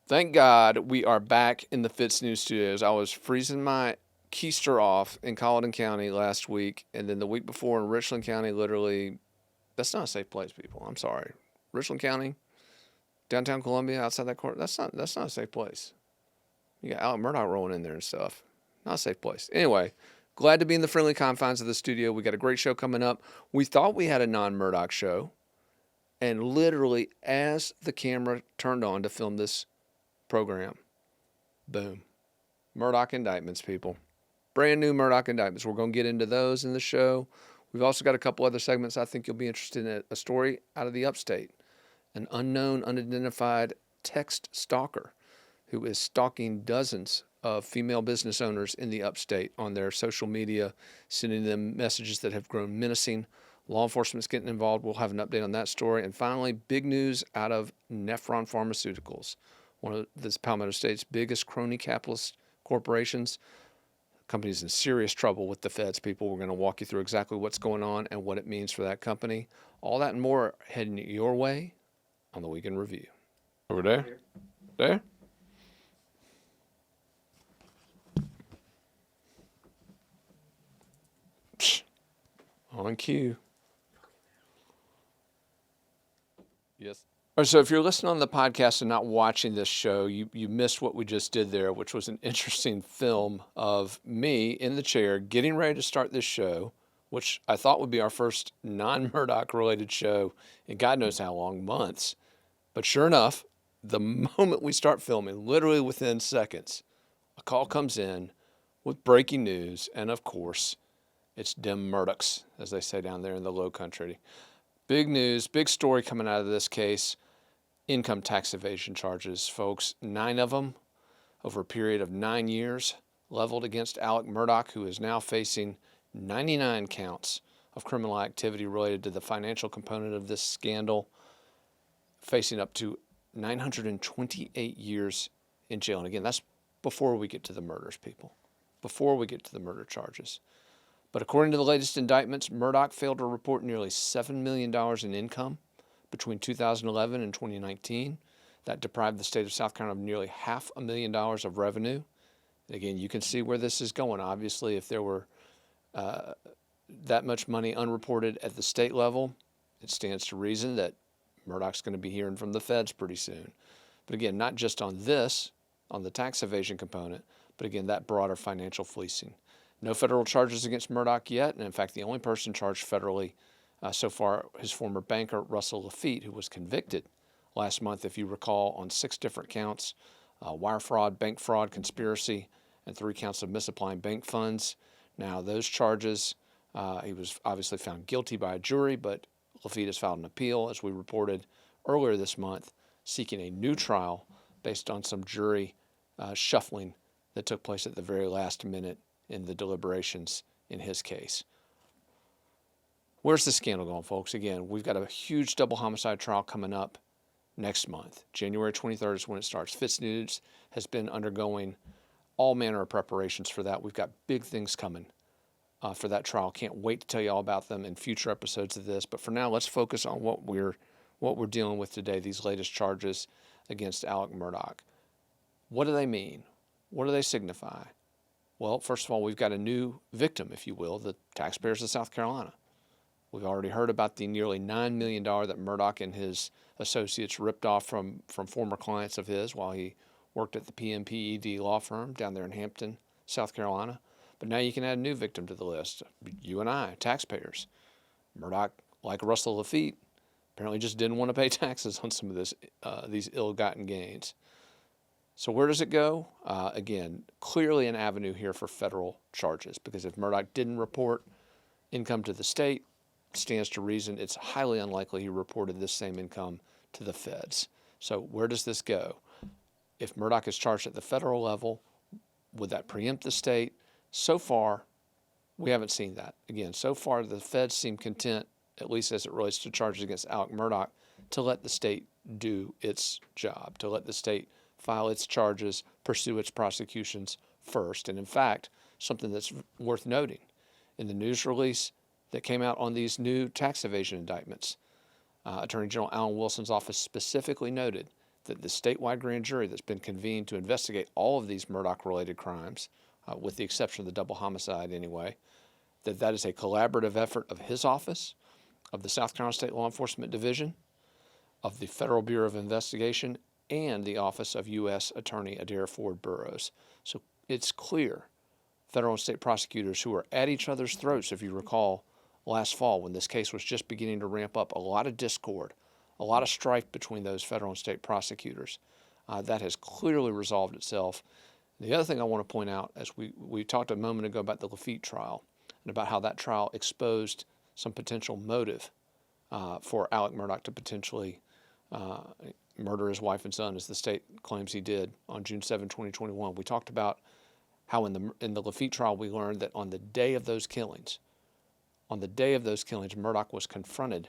Thank God we are back in the FITSNews studios. I was freezing my keister off in Colleton County last week, and then the week before in Richland County. Literally, that's not a safe place, people. I'm sorry. Richland County, downtown Columbia, outside that court. That's not a safe place. You got Alec Murdaugh rolling in there and stuff. Not a safe place. Anyway, glad to be in the friendly confines of the studio. We got a great show coming up. We thought we had a non-Murdaugh show, and literally as the camera turned on to film this program, boom, Murdaugh indictments, people. Brand new Murdaugh indictments. We're going to get into those in the show. We've also got a couple other segments I think you'll be interested in. A story out of the Upstate. An unknown, unidentified text stalker who is stalking dozens of female business owners in the Upstate on their social media, sending them messages that have grown menacing. Law enforcement's getting involved. We'll have an update on that story. And finally, big news out of Nephron Pharmaceuticals, one of this Palmetto State's biggest crony capitalist corporations. The company's in serious trouble with the feds, people. We're going to walk you through exactly what's going on and what it means for that company. All that and more heading your way on the Weekend Review. Over there? There? Psh, on cue. Yes. All right, so if you're listening on the podcast and not watching this show, you missed what we just did there, which was an interesting film of me in the chair getting ready to start this show, which I thought would be our first non-Murdaugh related show in God knows how long, months. But sure enough, the moment we start filming, literally within seconds, a call comes in with breaking news, and of course, it's dem Murdaughs, as they say down there in the low country. Big news, big story coming out of this case. Income tax evasion charges, folks. 9 of them over a period of 9 years leveled against Alec Murdaugh, who is now facing 99 counts of criminal activity related to the financial component of this scandal, facing up to 928 years in jail. And again, that's before we get to the murders, people, before we get to the murder charges. But according to the latest indictments, Murdaugh failed to report nearly $7 million in income between 2011 and 2019. That deprived the state of South Carolina of nearly $500,000 of revenue. And again, you can see where this is going. Obviously, if there were that much money unreported at the state level, it stands to reason that Murdaugh's going to be hearing from the feds pretty soon. But again, not just on this, on the tax evasion component, but again, that broader financial fleecing. No federal charges against Murdaugh yet, and in fact, the only person charged federally so far, his former banker, Russell Laffitte, who was convicted last month, if you recall, on 6 different counts, wire fraud, bank fraud, conspiracy, and 3 counts of misapplying bank funds. Now, those charges, he was obviously found guilty by a jury, but Laffitte has filed an appeal, as we reported earlier this month, seeking a new trial based on some jury shuffling that took place at the very last minute in the deliberations in his case. Where's the scandal going, folks? Again, we've got a huge double homicide trial coming up next month. January 23rd is when it starts. FITSNews has been undergoing all manner of preparations for that. We've got big things coming for that trial. Can't wait to tell you all about them in future episodes of this. But for now, let's focus on what we're dealing with today, these latest charges against Alec Murdaugh. What do they mean? What do they signify? Well, first of all, we've got a new victim, if you will, the taxpayers of South Carolina. We've already heard about the nearly $9 million that Murdaugh and his associates ripped off from former clients of his while he worked at the PMPED law firm down there in Hampton, South Carolina. But now you can add a new victim to the list, you and I, taxpayers. Murdaugh, like Russell Laffitte, apparently just didn't want to pay taxes on some of these ill-gotten gains. So where does it go? Again, clearly an avenue here for federal charges, because if Murdaugh didn't report income to the state, stands to reason it's highly unlikely he reported this same income to the feds. So where does this go? If Murdaugh is charged at the federal level, would that preempt the state? So far, we haven't seen that. Again, so far the feds seem content, at least as it relates to charges against Alec Murdaugh, to let the state do its job, to let the state file its charges, pursue its prosecutions first. And in fact, something that's worth noting, in the news release that came out on these new tax evasion indictments, Attorney General Alan Wilson's office specifically noted that the statewide grand jury that's been convened to investigate all of these Murdaugh-related crimes, with the exception of the double homicide anyway, that is a collaborative effort of his office, of the South Carolina State Law Enforcement Division, of the Federal Bureau of Investigation, and the Office of U.S. Attorney Adair Ford Burroughs. So it's clear federal and state prosecutors who are at each other's throats, if you recall, last fall when this case was just beginning to ramp up, a lot of discord, a lot of strife between those federal and state prosecutors. That has clearly resolved itself. The other thing I want to point out, as we talked a moment ago about the Lafitte trial and about how that trial exposed some potential motive for Alec Murdaugh to potentially murder his wife and son, as the state claims he did on June 7, 2021. We talked about how in the Lafitte trial we learned that on the day of those killings, Murdaugh was confronted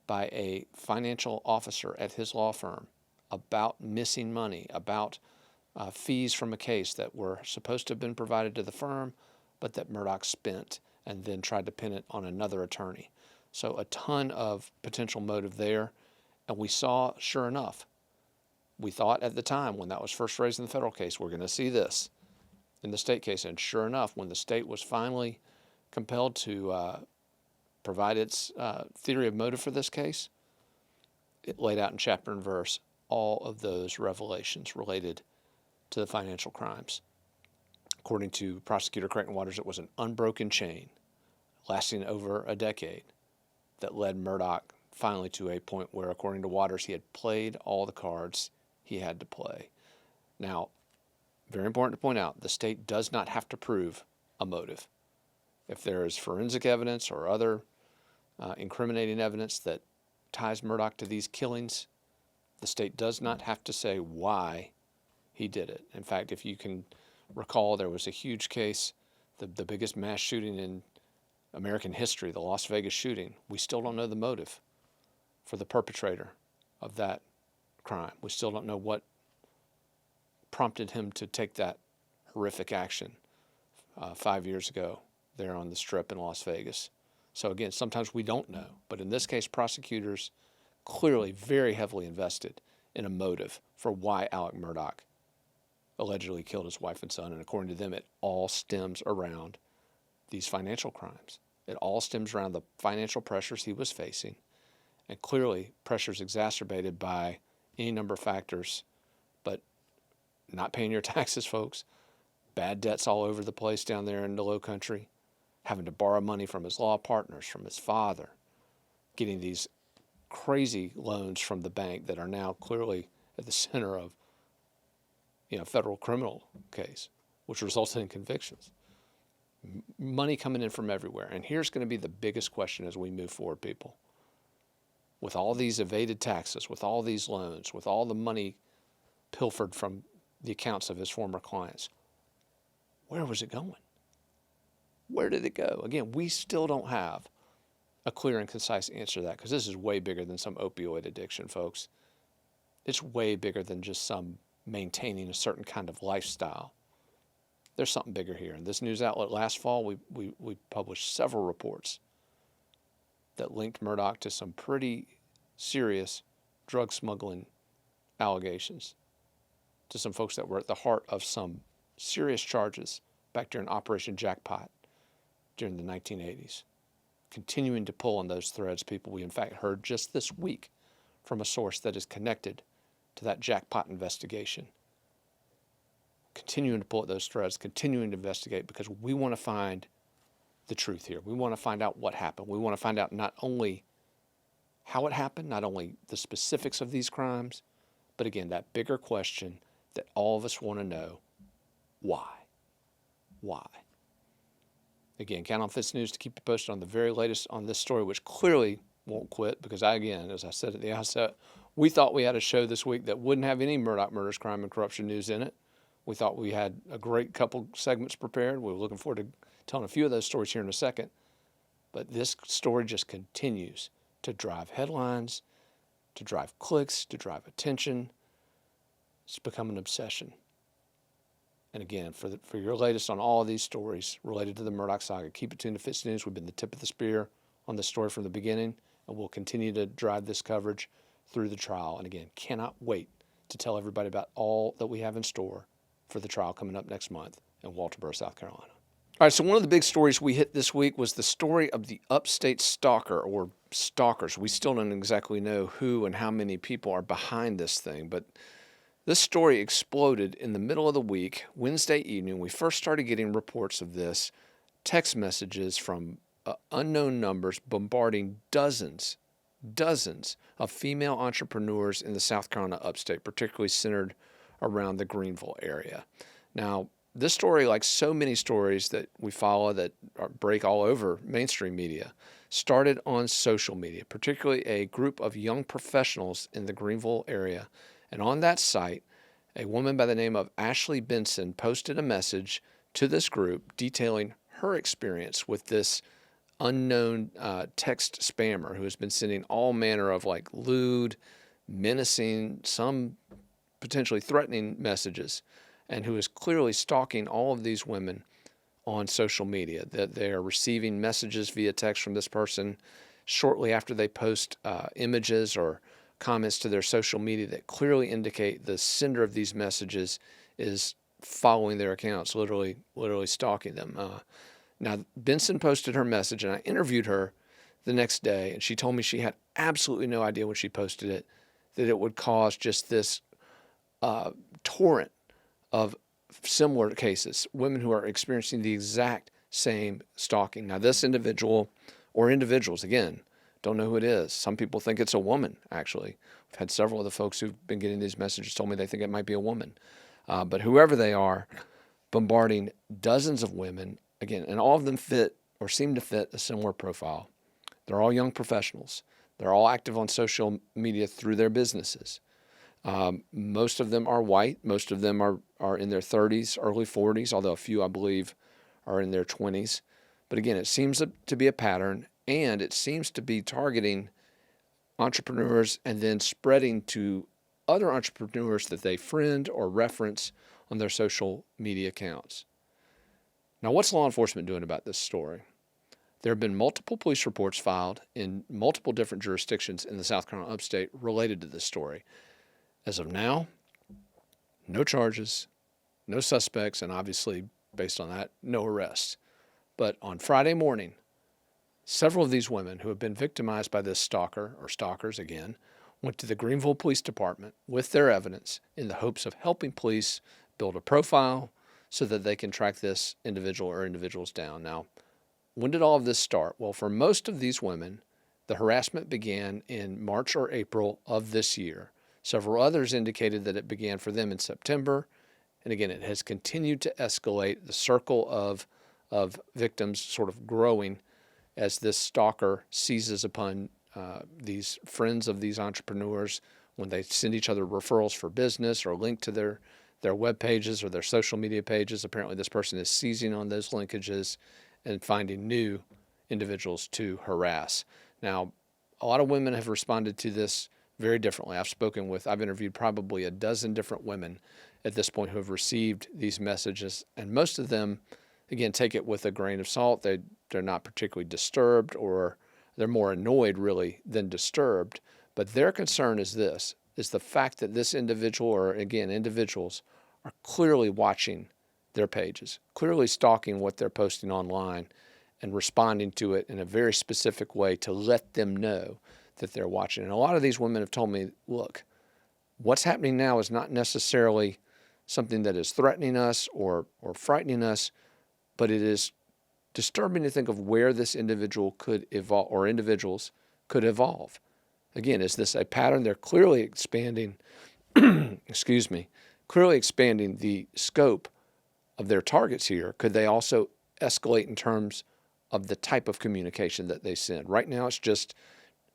by a financial officer at his law firm about missing money, about fees from a case that were supposed to have been provided to the firm, but that Murdaugh spent and then tried to pin it on another attorney. So a ton of potential motive there. And we saw, sure enough, we thought at the time when that was first raised in the federal case, we're going to see this in the state case. And sure enough, when the state was finally compelled to provide its theory of motive for this case, it laid out in chapter and verse all of those revelations related to the financial crimes. According to Prosecutor Creighton Waters, it was an unbroken chain lasting over a decade that led Murdaugh finally to a point where, according to Waters, he had played all the cards he had to play. Now, very important to point out, the state does not have to prove a motive. If there is forensic evidence or other incriminating evidence that ties Murdaugh to these killings, the state does not have to say why he did it. In fact, if you can recall, there was a huge case, the biggest mass shooting in American history, the Las Vegas shooting. We still don't know the motive for the perpetrator of that crime. We still don't know what prompted him to take that horrific action 5 years ago there on the Strip in Las Vegas. So again, sometimes we don't know. But in this case, prosecutors clearly very heavily invested in a motive for why Alec Murdaugh allegedly killed his wife and son. And according to them, it all stems around these financial crimes. It all stems around the financial pressures he was facing, and clearly pressures exacerbated by any number of factors, but not paying your taxes, folks, bad debts all over the place down there in the Low Country, having to borrow money from his law partners, from his father, getting these crazy loans from the bank that are now clearly at the center of federal criminal case, which resulted in convictions. Money coming in from everywhere. And here's going to be the biggest question as we move forward, people. With all these evaded taxes, with all these loans, with all the money pilfered from the accounts of his former clients, where was it going? Where did it go? Again, we still don't have a clear and concise answer to that, because this is way bigger than some opioid addiction, folks. It's way bigger than just some maintaining a certain kind of lifestyle. There's something bigger here. And this news outlet last fall, we published several reports that linked Murdaugh to some pretty serious drug smuggling allegations, to some folks that were at the heart of some serious charges back during Operation Jackpot during the 1980s. Continuing to pull on those threads, people. We in fact heard just this week from a source that is connected to that Jackpot investigation. Continuing to pull at those threads, continuing to investigate, because we want to find the truth here. We want to find out what happened. We want to find out not only how it happened, not only the specifics of these crimes, but again, that bigger question that all of us want to know: why? Why? Again, count on FITSNews to keep you posted on the very latest on this story, which clearly won't quit, because as I said at the outset, we thought we had a show this week that wouldn't have any Murdaugh murders, crime, and corruption news in it. We thought we had a great couple segments prepared. We were looking forward to telling a few of those stories here in a second. But this story just continues to drive headlines, to drive clicks, to drive attention. It's become an obsession. And again, for your latest on all of these stories related to the Murdaugh saga, keep it tuned to FITSNews. We've been the tip of the spear on this story from the beginning, and we'll continue to drive this coverage through the trial. And again, cannot wait to tell everybody about all that we have in store for the trial coming up next month in Walterboro, South Carolina. All right, so one of the big stories we hit this week was the story of the Upstate Stalker, or stalkers. We still don't exactly know who and how many people are behind this thing, but this story exploded in the middle of the week, Wednesday evening. We first started getting reports of this, text messages from unknown numbers bombarding dozens of female entrepreneurs in the South Carolina Upstate, particularly centered around the Greenville area. Now, this story, like so many stories that we follow that break all over mainstream media, started on social media, particularly a group of young professionals in the Greenville area. And on that site, a woman by the name of Ashley Benson posted a message to this group detailing her experience with this unknown text spammer who has been sending all manner of like lewd, menacing, some potentially threatening messages, and who is clearly stalking all of these women on social media, that they are receiving messages via text from this person shortly after they post images or comments to their social media that clearly indicate the sender of these messages is following their accounts, literally stalking them. Now, Benson posted her message, and I interviewed her the next day, and she told me she had absolutely no idea when she posted it that it would cause just this torrent of similar cases, women who are experiencing the exact same stalking. Now, this individual, or individuals, again, don't know who it is. Some people think it's a woman, actually. I've had several of the folks who've been getting these messages told me they think it might be a woman. But whoever they are, bombarding dozens of women, again, and all of them fit or seem to fit a similar profile. They're all young professionals. They're all active on social media through their businesses. Most of them are white. Most of them are in their 30s, early 40s, although a few, I believe, are in their 20s. But again, it seems to be a pattern, and it seems to be targeting entrepreneurs and then spreading to other entrepreneurs that they friend or reference on their social media accounts. Now, what's law enforcement doing about this story? There have been multiple police reports filed in multiple different jurisdictions in the South Carolina Upstate related to this story. As of now, no charges, no suspects, and obviously, based on that, no arrests. But on Friday morning, several of these women who have been victimized by this stalker, or stalkers again, went to the Greenville Police Department with their evidence in the hopes of helping police build a profile so that they can track this individual or individuals down. Now, when did all of this start? Well, for most of these women, the harassment began in March or April of this year. Several others indicated that it began for them in September. And again, it has continued to escalate, the circle of victims sort of growing as this stalker seizes upon these friends of these entrepreneurs when they send each other referrals for business or link to their web pages or their social media pages. Apparently this person is seizing on those linkages and finding new individuals to harass. Now, a lot of women have responded to this very differently. I've interviewed probably a dozen different women at this point who have received these messages, and most of them, again, take it with a grain of salt. They're not particularly disturbed, or they're more annoyed really than disturbed. But their concern is the fact that this individual, or again, individuals, are clearly watching their pages, clearly stalking what they're posting online and responding to it in a very specific way to let them know that they're watching. And a lot of these women have told me, look, what's happening now is not necessarily something that is threatening us or frightening us, but it is disturbing to think of where this individual could evolve, or individuals could evolve. Again, is this a pattern? They're clearly expanding, clearly expanding the scope of their targets here. Could they also escalate in terms of the type of communication that they send? Right now, it's just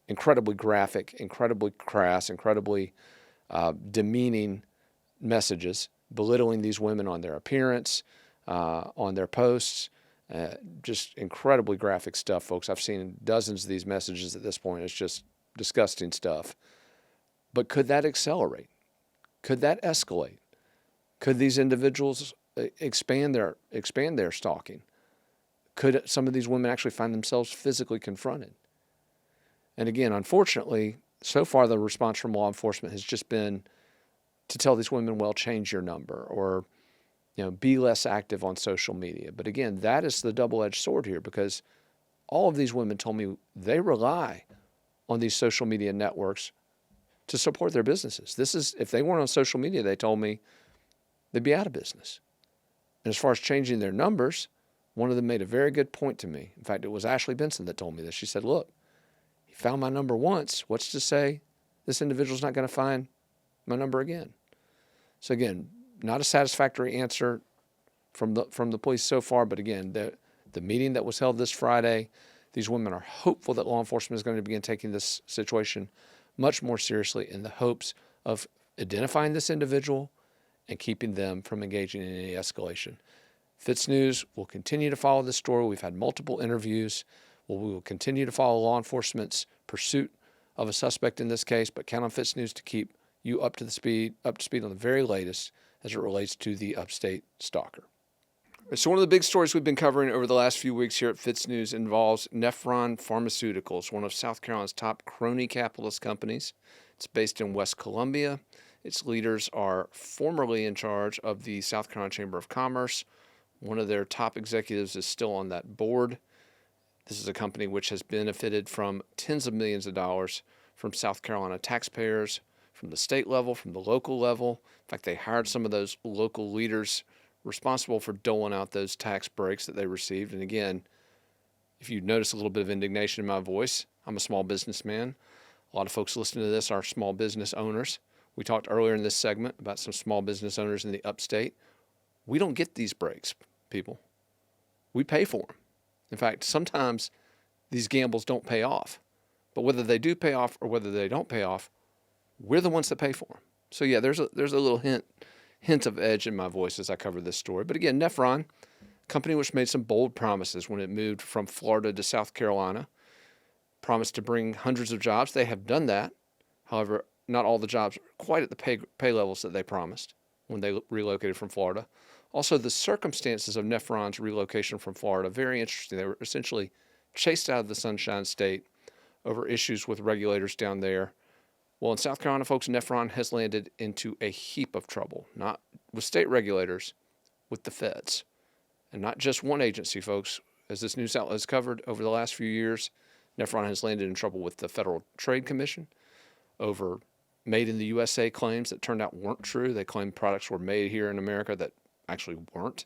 incredibly graphic, incredibly crass, incredibly demeaning messages, belittling these women on their appearance, on their posts, just incredibly graphic stuff, folks. I've seen dozens of these messages at this point. It's just disgusting stuff. But could that accelerate? Could that escalate? Could these individuals expand their stalking? Could some of these women actually find themselves physically confronted? And again, unfortunately, so far the response from law enforcement has just been to tell these women, well, change your number, or be less active on social media. But again, that is the double-edged sword here, because all of these women told me they rely on these social media networks to support their businesses. If they weren't on social media, they told me they'd be out of business. And as far as changing their numbers, one of them made a very good point to me. In fact, it was Ashley Benson that told me this. She said, look, he found my number once. What's to say this individual's not going to find my number again? So again, not a satisfactory answer from the police so far, but again, the meeting that was held this Friday, these women are hopeful that law enforcement is going to begin taking this situation much more seriously in the hopes of identifying this individual and keeping them from engaging in any escalation. FITSNews will continue to follow this story. We've had multiple interviews. We will continue to follow law enforcement's pursuit of a suspect in this case, but count on FITSNews to keep you up to speed on the very latest as it relates to the Upstate Stalker. So one of the big stories we've been covering over the last few weeks here at FITSNews involves Nephron Pharmaceuticals, one of South Carolina's top crony capitalist companies. It's based in West Columbia. Its leaders are formerly in charge of the South Carolina Chamber of Commerce. One of their top executives is still on that board. This is a company which has benefited from tens of millions of dollars from South Carolina taxpayers, from the state level, from the local level. In fact, they hired some of those local leaders responsible for doling out those tax breaks that they received. And again, if you notice a little bit of indignation in my voice, I'm a small businessman. A lot of folks listening to this are small business owners. We talked earlier in this segment about some small business owners in the Upstate. We don't get these breaks, people. We pay for them. In fact, sometimes these gambles don't pay off. But whether they do pay off or whether they don't pay off, we're the ones that pay for them. So yeah, there's a little hint of edge in my voice as I cover this story. But again, Nephron, company which made some bold promises when it moved from Florida to South Carolina, promised to bring hundreds of jobs. They have done that. However, not all the jobs are quite at the pay levels that they promised when they relocated from Florida. Also, the circumstances of Nephron's relocation from Florida, very interesting. They were essentially chased out of the Sunshine State over issues with regulators down there. Well, in South Carolina, folks, Nephron has landed into a heap of trouble, not with state regulators, with the feds. And not just one agency, folks. As this news outlet has covered over the last few years, Nephron has landed in trouble with the Federal Trade Commission over made in the USA claims that turned out weren't true. They claimed products were made here in America that actually weren't.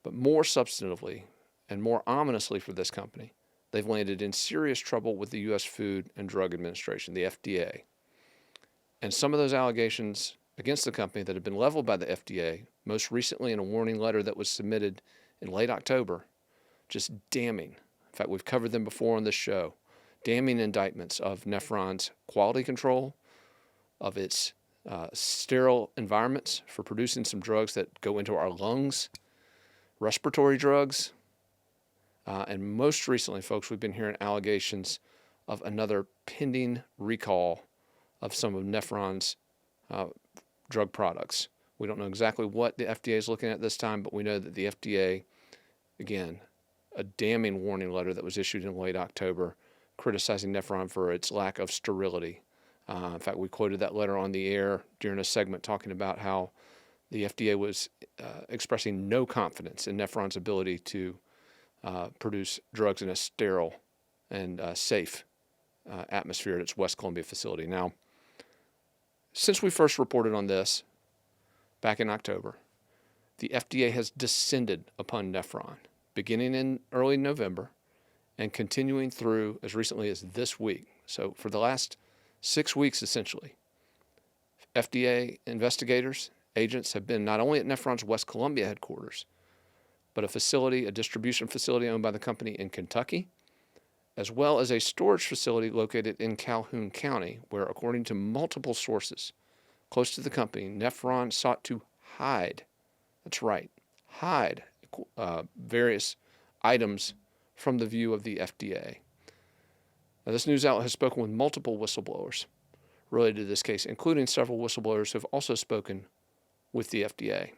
But more substantively and more ominously for this company, they've landed in serious trouble with the U.S. Food and Drug Administration, the FDA. And some of those allegations against the company that have been leveled by the FDA, most recently in a warning letter that was submitted in late October, just damning. In fact, we've covered them before on this show. Damning indictments of Nephron's quality control, of its sterile environments for producing some drugs that go into our lungs, respiratory drugs, and most recently, folks, we've been hearing allegations of another pending recall of some of Nephron's drug products. We don't know exactly what the FDA is looking at this time, but we know that the FDA, again, a damning warning letter that was issued in late October criticizing Nephron for its lack of sterility. In fact, we quoted that letter on the air during a segment talking about how the FDA was expressing no confidence in Nephron's ability to produce drugs in a sterile and safe atmosphere at its West Columbia facility. Now, since we first reported on this back in October, the FDA has descended upon Nephron, beginning in early November and continuing through as recently as this week. So for the last 6 weeks, essentially, FDA investigators, agents have been not only at Nephron's West Columbia headquarters, but a distribution facility owned by the company in Kentucky, as well as a storage facility located in Calhoun County, where, according to multiple sources close to the company, Nephron sought to hide, that's right, hide various items from the view of the FDA. Now, this news outlet has spoken with multiple whistleblowers related to this case, including several whistleblowers who have also spoken with the FDA.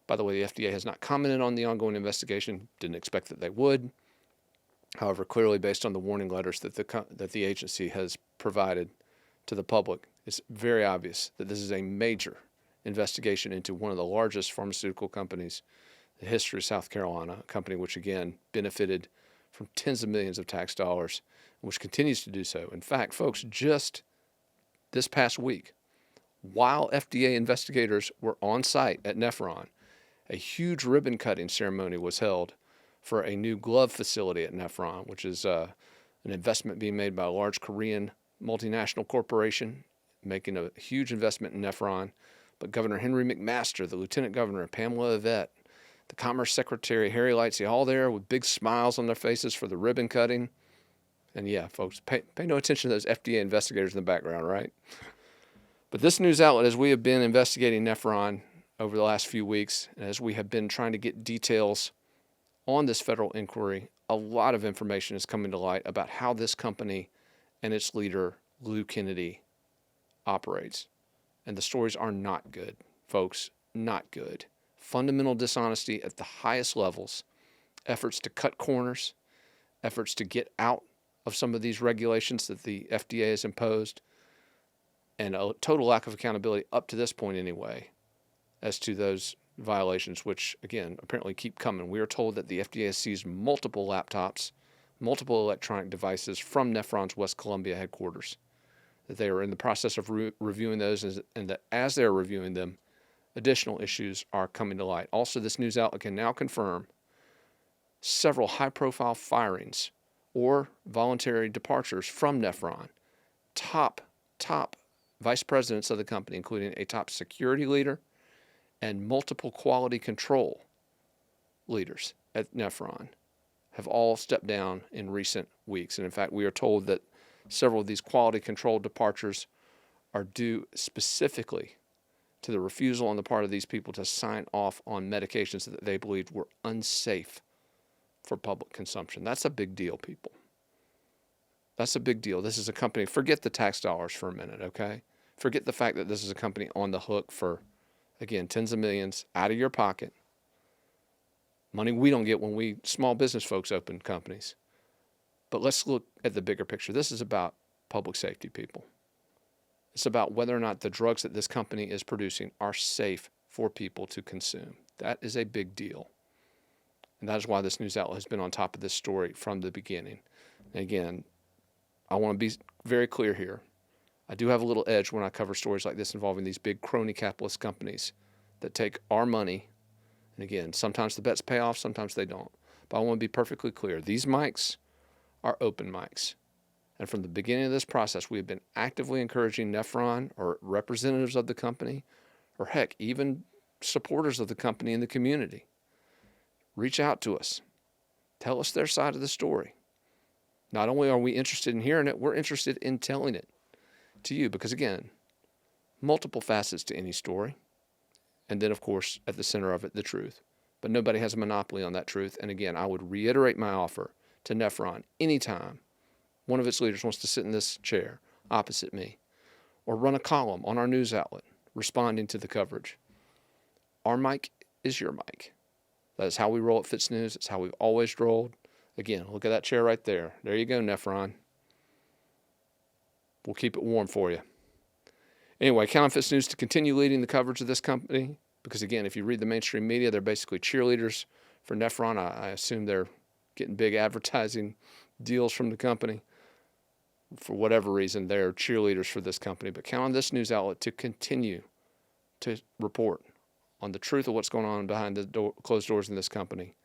By the way, the FDA has not commented on the ongoing investigation, didn't expect that they would. However, clearly based on the warning letters that the agency has provided to the public, it's very obvious that this is a major investigation into one of the largest pharmaceutical companies in the history of South Carolina, a company which, again, benefited from tens of millions of tax dollars, which continues to do so. In fact, folks, just this past week, while FDA investigators were on site at Nephron, a huge ribbon-cutting ceremony was held for a new glove facility at Nephron, which is an investment being made by a large Korean multinational corporation, making a huge investment in Nephron. But Governor Henry McMaster, the Lieutenant Governor, Pamela Yvette, the Commerce Secretary Harry Lightsey, all there with big smiles on their faces for the ribbon cutting. And yeah, folks, pay no attention to those FDA investigators in the background, right? But this news outlet, as we have been investigating Nephron over the last few weeks, and as we have been trying to get details on this federal inquiry, a lot of information is coming to light about how this company and its leader, Lou Kennedy, operates. And the stories are not good, folks, not good. Fundamental dishonesty at the highest levels, efforts to cut corners, efforts to get out of some of these regulations that the FDA has imposed, and a total lack of accountability up to this point anyway as to those violations, which, again, apparently keep coming. We are told that the FDA has seized multiple laptops, multiple electronic devices from Nephron's West Columbia headquarters, that they are in the process of reviewing those, and that as they're reviewing them, additional issues are coming to light. Also, this news outlet can now confirm several high-profile firings or voluntary departures from Nephron. Top vice presidents of the company, including a top security leader and multiple quality control leaders at Nephron, have all stepped down in recent weeks. And in fact, we are told that several of these quality control departures are due specifically to the refusal on the part of these people to sign off on medications that they believed were unsafe for public consumption. That's a big deal, people. That's a big deal. This is a company, forget the tax dollars for a minute, okay? Forget the fact that this is a company on the hook for, again, tens of millions out of your pocket. Money we don't get when we small business folks open companies. But let's look at the bigger picture. This is about public safety, people. It's about whether or not the drugs that this company is producing are safe for people to consume. That is a big deal. And that is why this news outlet has been on top of this story from the beginning. And again, I want to be very clear here. I do have a little edge when I cover stories like this involving these big crony capitalist companies that take our money. And again, sometimes the bets pay off, sometimes they don't. But I want to be perfectly clear. These mics are open mics. And from the beginning of this process, we have been actively encouraging Nephron or representatives of the company, or heck, even supporters of the company in the community. Reach out to us. Tell us their side of the story. Not only are we interested in hearing it, we're interested in telling it to you because, again, multiple facets to any story. And then, of course, at the center of it, the truth. But nobody has a monopoly on that truth. And again, I would reiterate my offer to Nephron anytime one of its leaders wants to sit in this chair opposite me or run a column on our news outlet responding to the coverage. Our mic is your mic. That is how we roll at FITSNews. It's how we've always rolled. Again, look at that chair right there. There you go, Nephron. We'll keep it warm for you. Anyway, count on FITSNews to continue leading the coverage of this company because, again, if you read the mainstream media, they're basically cheerleaders for Nephron. I assume they're getting big advertising deals from the company. For whatever reason, they're cheerleaders for this company. But count on this news outlet to continue to report on the truth of what's going on behind the closed doors in this company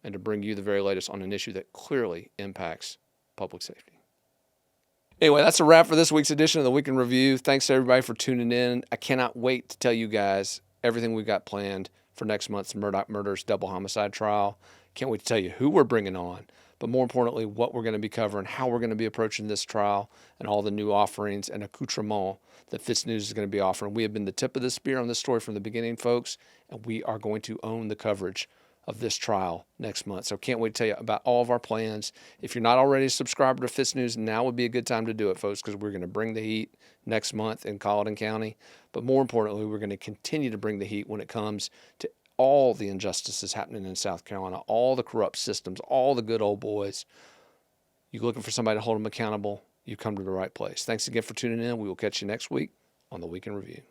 and to bring you the very latest on an issue that clearly impacts public safety. Anyway, that's a wrap for this week's edition of the Week in Review. Thanks to everybody for tuning in. I cannot wait to tell you guys everything we've got planned for next month's Murdaugh murders double homicide trial. Can't wait to tell you who we're bringing on, but more importantly, what we're going to be covering, how we're going to be approaching this trial, and all the new offerings and accoutrements that FITSNews is going to be offering. We have been the tip of the spear on this story from the beginning, folks, and we are going to own the coverage of this trial next month. So can't wait to tell you about all of our plans. If you're not already a subscriber to FITSNews, now would be a good time to do it, folks, because we're going to bring the heat next month in Colleton County. But more importantly, we're going to continue to bring the heat when it comes to all the injustices happening in South Carolina, all the corrupt systems, all the good old boys. You're looking for somebody to hold them accountable. you've come to the right place. Thanks again for tuning in. We will catch you next week on the Week in Review.